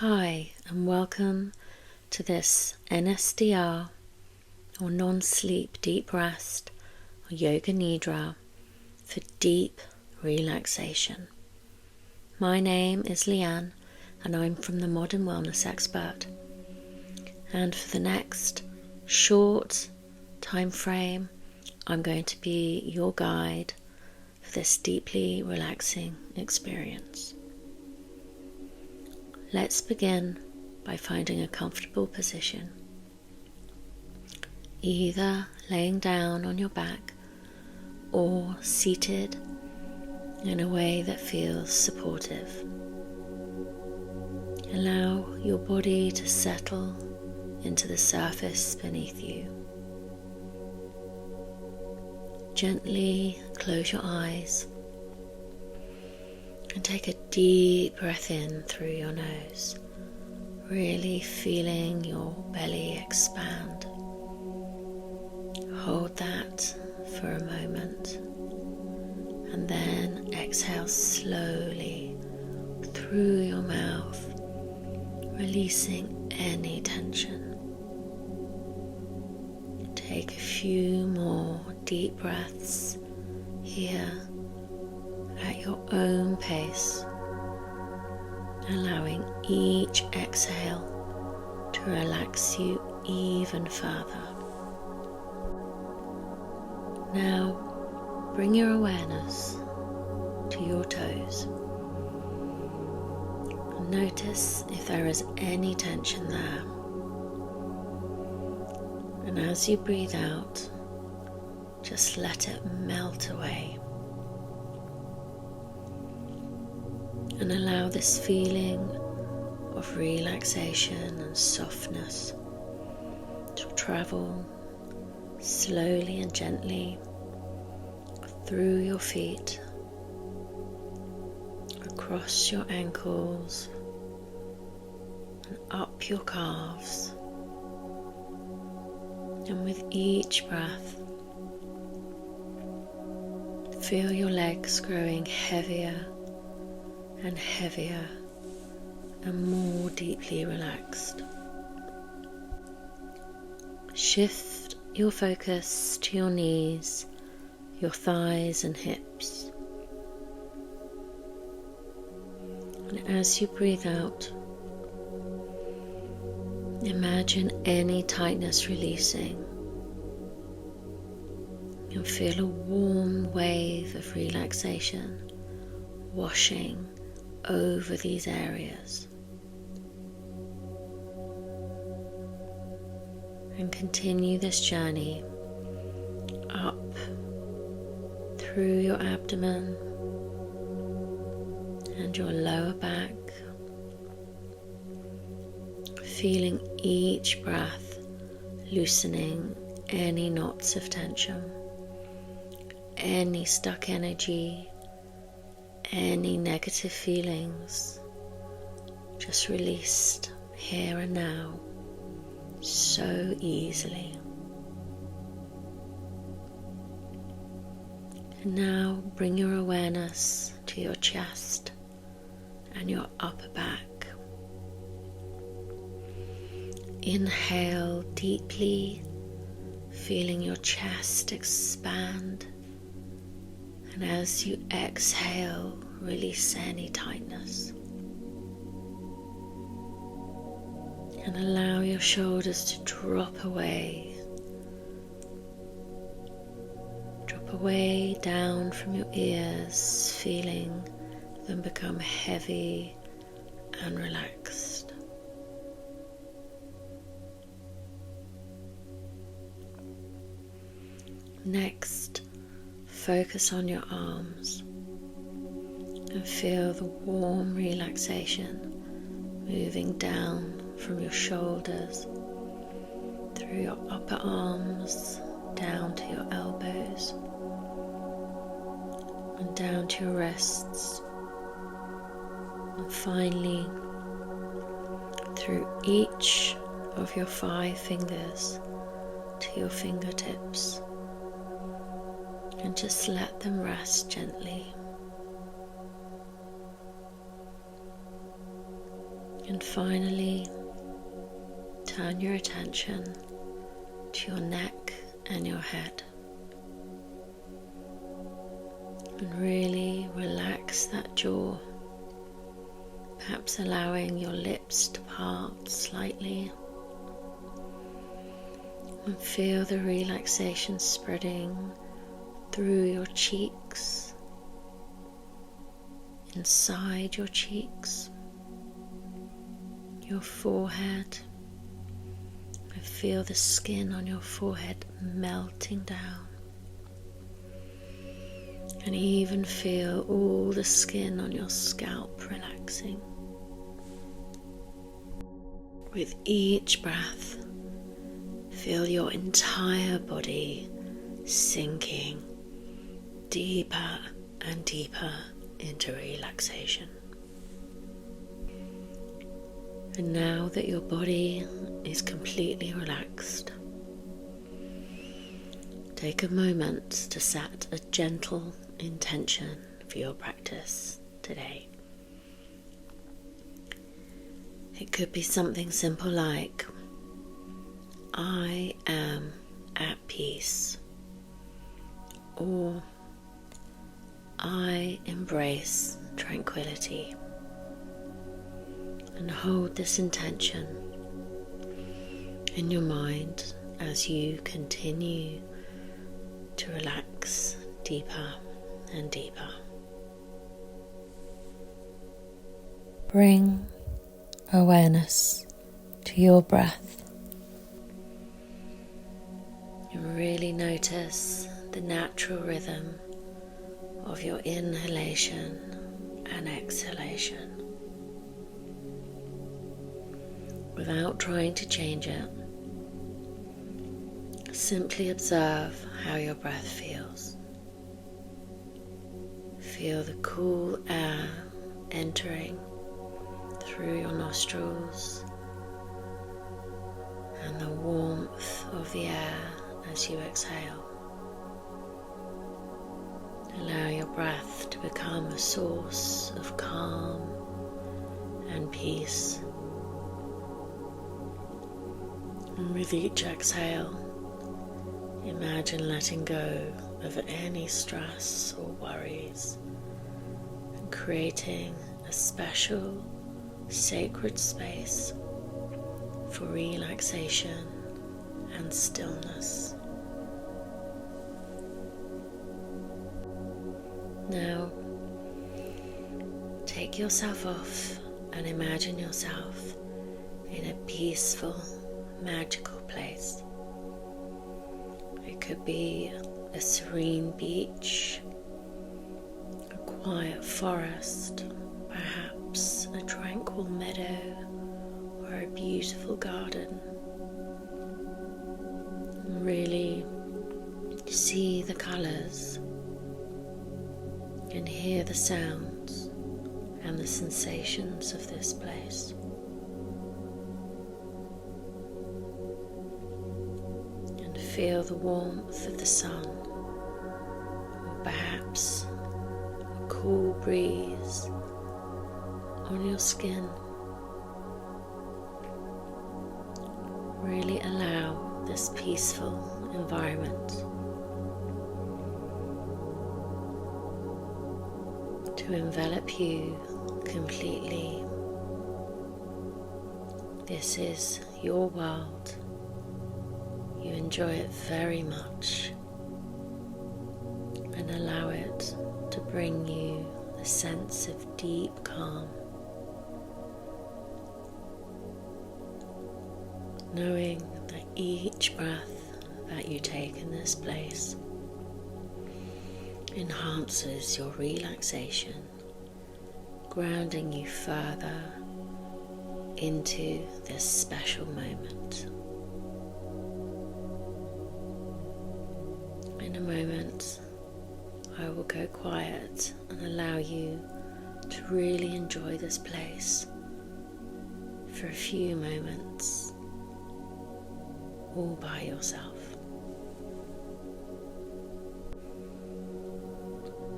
Hi, and welcome to this NSDR or non-sleep deep rest or Yoga Nidra for deep relaxation. My name is Leanne and I'm from the Modern Wellness Expert, and for the next short time frame I'm going to be your guide for this deeply relaxing experience. Let's begin by finding a comfortable position, either laying down on your back or seated in a way that feels supportive. Allow your body to settle into the surface beneath you. Gently close your eyes and take a deep breath in through your nose, really feeling your belly expand. Hold that for a moment and then exhale slowly through your mouth, releasing any tension. Take a few more deep breaths here at your own pace, allowing each exhale to relax you even further. Now, bring your awareness to your toes. Notice if there is any tension there. And as you breathe out, just let it melt away. And allow this feeling of relaxation and softness to travel slowly and gently through your feet, across your ankles, and up your calves. And with each breath, feel your legs growing heavier and heavier and more deeply relaxed. Shift your focus to your knees, your thighs and hips. And as you breathe out, imagine any tightness releasing and feel a warm wave of relaxation washing over these areas. And continue this journey up through your abdomen and your lower back, feeling each breath loosening any knots of tension, any stuck energy, any negative feelings, just released here and now so easily. And now bring your awareness to your chest and your upper back. Inhale deeply, feeling your chest expand. And as you exhale, release any tightness. And allow your shoulders to drop away. Drop away down from your ears, feeling them become heavy and relaxed. Next, focus on your arms and feel the warm relaxation moving down from your shoulders, through your upper arms, down to your elbows, and down to your wrists, and finally through each of your 5 fingers to your fingertips, and just let them rest gently. And finally, turn your attention to your neck and your head. And really relax that jaw, perhaps allowing your lips to part slightly. And feel the relaxation spreading through your cheeks, inside your cheeks, your forehead. And feel the skin on your forehead melting down. And even feel all the skin on your scalp relaxing. With each breath, feel your entire body sinking deeper and deeper into relaxation. And now that your body is completely relaxed, take a moment to set a gentle intention for your practice today. It could be something simple like, I am at peace, or I embrace tranquility. And hold this intention in your mind as you continue to relax deeper and deeper. Bring awareness to your breath. And really notice the natural rhythm of your inhalation and exhalation. Without trying to change it, simply observe how your breath feels. Feel the cool air entering through your nostrils and the warmth of the air as you exhale. Allow your breath to become a source of calm and peace. And with each exhale, imagine letting go of any stress or worries and creating a special, sacred space for relaxation and stillness. Now, take yourself off and imagine yourself in a peaceful, magical place. It could be a serene beach, a quiet forest, perhaps a tranquil meadow or a beautiful garden. Really see the colors and hear the sounds and the sensations of this place. Feel the warmth of the sun, or perhaps a cool breeze on your skin. Really allow this peaceful environment to envelop you completely. This is your world. You enjoy it very much, and allow it to bring you a sense of deep calm, knowing that each breath that you take in this place enhances your relaxation, grounding you further into this special moment. In a moment, I will go quiet and allow you to really enjoy this place for a few moments, all by yourself.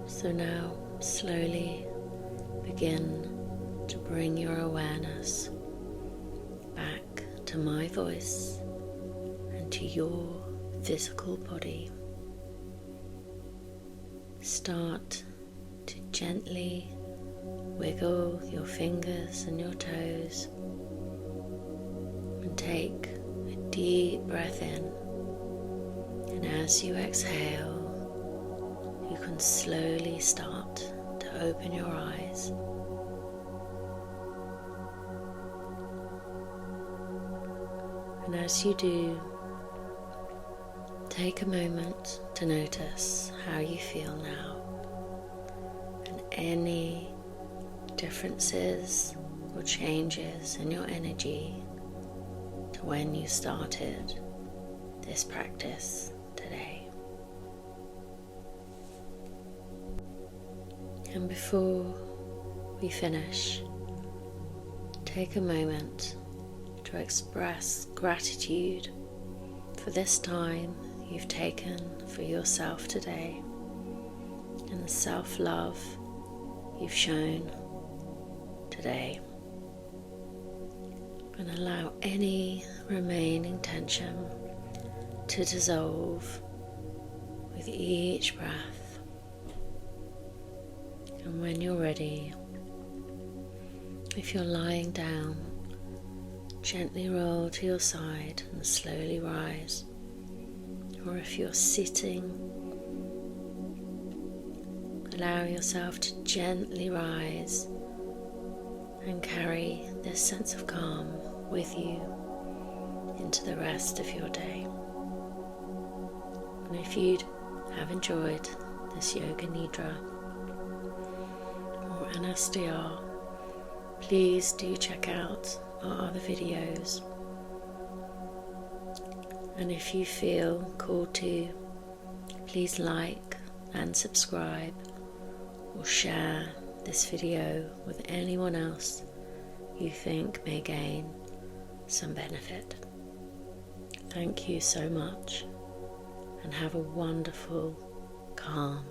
So now, slowly begin to bring your awareness to my voice and to your physical body. Start to gently wiggle your fingers and your toes and take a deep breath in. And as you exhale, you can slowly start to open your eyes. And as you do, take a moment to notice how you feel now and any differences or changes in your energy to when you started this practice today. And before we finish, take a moment to express gratitude for this time you've taken for yourself today and the self-love you've shown today, and allow any remaining tension to dissolve with each breath. And when you're ready, if you're lying down, gently roll to your side and slowly rise. Or if you're sitting, allow yourself to gently rise and carry this sense of calm with you into the rest of your day. And if you have enjoyed this Yoga Nidra or NSDR, please do check out our other videos. And if you feel called to, please like and subscribe or share this video with anyone else you think may gain some benefit. Thank you so much, and have a wonderful, calm